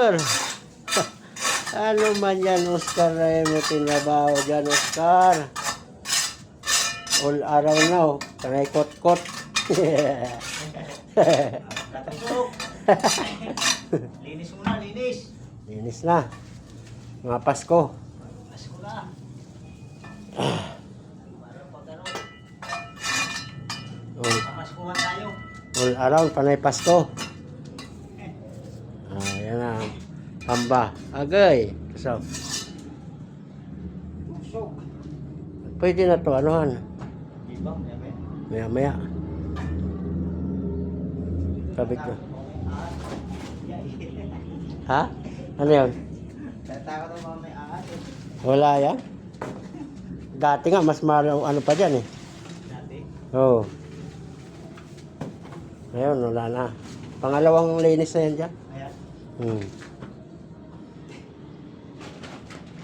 Oscar. Ano man yan, Oscar, na mo tinabaho dyan, Oscar. All araw na, oh. Kanay kot-kot. Katusok. Linis muna, linis. Linis na. Mga Pasko. Pasko na. Para pag ano, All, pamaskuhan tayo. all around, panay Pasko. Yan na. Pamba. Agay. So, Tusok. pwede na to, anuhan. Diba? Yabe? Maya-maya. Kabit ko. Ha? Ano yun? Tatakot ang mga may aangat eh. Wala yan? Dati nga, mas ano pa dyan eh. Dati. Oo. Ngayon, wala na. Pangalawang linis na yan dyan. Ayan. Hmm.